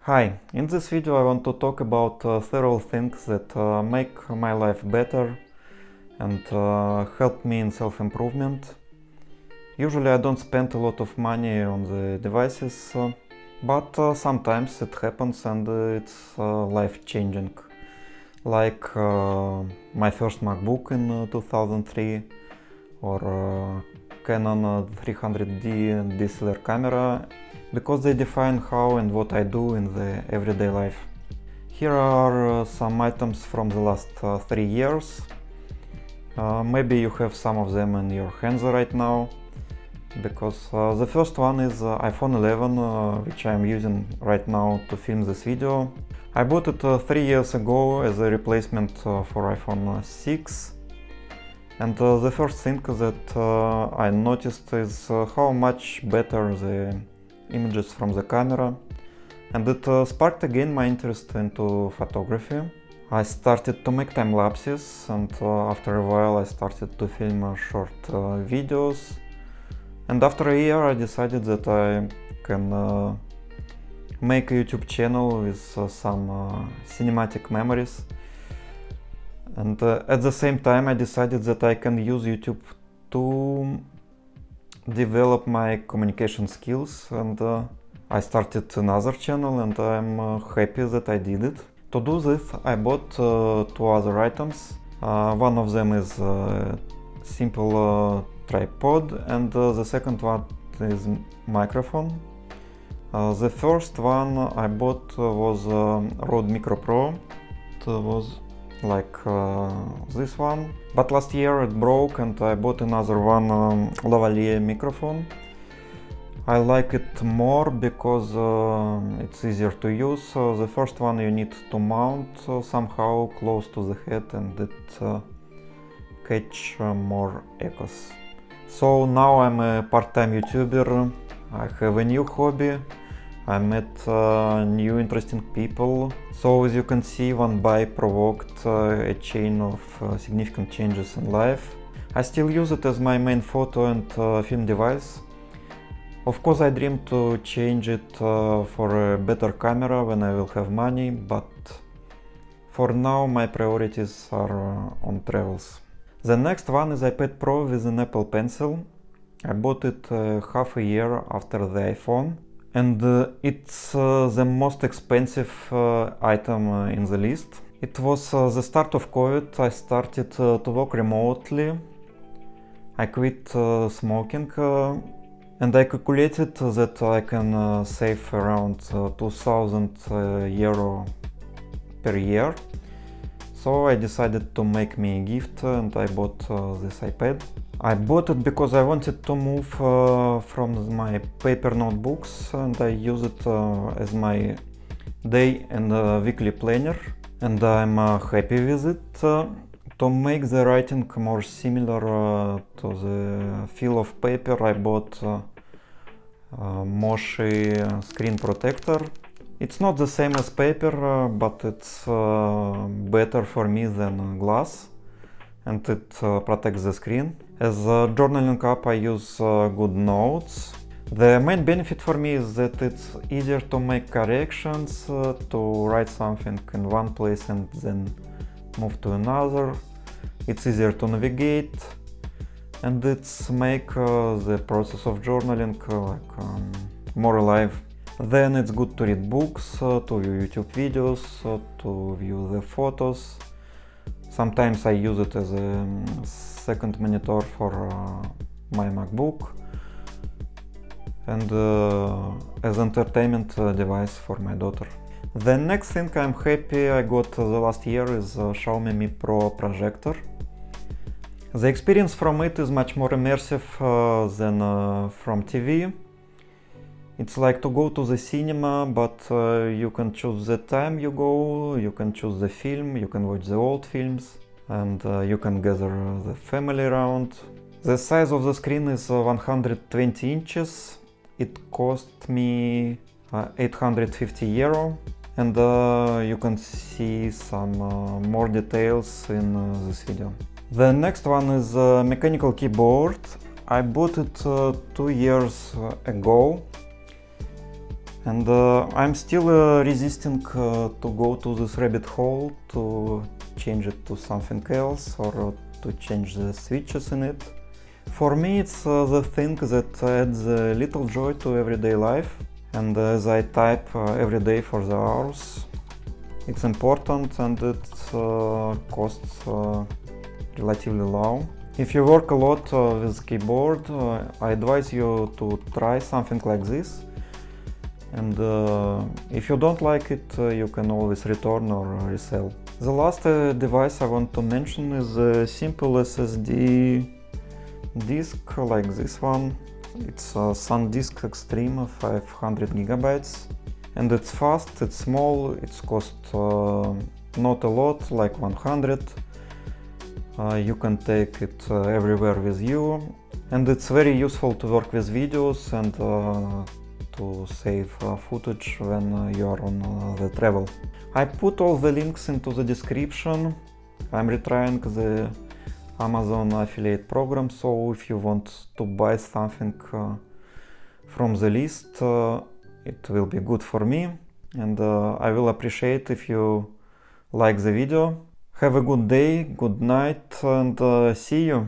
Hi, in this video I want to talk about several things that make my life better and help me in self-improvement. Usually I don't spend a lot of money on the devices, but sometimes it happens and it's life-changing. Like my first MacBook in 2003 or Canon 300D DSLR camera, because they define how and what I do in the everyday life. Here are some items from the last 3 years. Maybe you have some of them in your hands right now, because the first one is iPhone 11, which I am using right now to film this video. I bought it 3 years ago as a replacement for iPhone 6. And the first thing that I noticed is how much better the images from the camera, and it sparked again my interest into photography. I started to make time lapses, and after a while I started to film short videos, and after a year I decided that I can make a YouTube channel with some cinematic memories. And at the same time I decided that I can use YouTube to develop my communication skills, and I started another channel, and I'm happy that I did it. To do this I bought 2 other items. One of them is a simple tripod, and the second one is microphone. The first one I bought was Rode Micro Pro. It was like this one, but last year it broke and I bought another one, lavalier microphone. I like it more because it's easier to use. The first one you need to mount somehow close to the head, and it catch more echoes. So now I'm a part-time YouTuber. I have a new hobby. I met new interesting people. So as you can see, one buy provoked a chain of significant changes in life. I still use it as my main photo and film device. Of course I dream to change it for a better camera when I will have money, but for now my priorities are on travels. The next one is iPad Pro with an Apple Pencil. I bought it half a year after the iPhone. And it's the most expensive item in the list. It was the start of COVID. I started to work remotely. I quit smoking, and I calculated that I can save around 2000 euro per year. So I decided to make me a gift, and I bought this iPad. I bought it because I wanted to move from my paper notebooks, and I use it as my day and weekly planner, and I'm happy with it. To make the writing more similar to the feel of paper, I bought Moshi screen protector. It's not the same as paper, but it's better for me than glass, and it protects the screen. As a journaling app I use GoodNotes. The main benefit for me is that it's easier to make corrections, to write something in one place and then move to another. It's easier to navigate, and it's make the process of journaling more alive. Then it's good to read books, to view YouTube videos, to view the photos. Sometimes I use it as a second monitor for my MacBook, and as entertainment device for my daughter. The next thing I'm happy I got the last year is Xiaomi Mi Pro projector. The experience from it is much more immersive than from TV. It's like to go to the cinema, but you can choose the time you go, you can choose the film, you can watch the old films, and you can gather the family around. The size of the screen is 120 inches. It cost me 850 euro, and you can see some more details in this video. The next one is a mechanical keyboard. I bought it 2 years ago. And I'm still resisting to go to this rabbit hole to change it to something else or to change the switches in it. For me, it's the thing that adds a little joy to everyday life, and as I type every day for the hours, it's important and it costs relatively low. If you work a lot with keyboard, I advise you to try something like this. And if you don't like it, you can always return or resell. The last device I want to mention is a simple SSD disk like this one. It's a SanDisk Extreme 500 gigabytes. And it's fast, it's small, it's cost not a lot, like 100. You can take it everywhere with you. And it's very useful to work with videos and to save footage when you are on the travel. I put all the links into the description. I'm retrying the Amazon affiliate program, so if you want to buy something from the list, it will be good for me, and I will appreciate if you like the video. Have a good day, good night, and see you!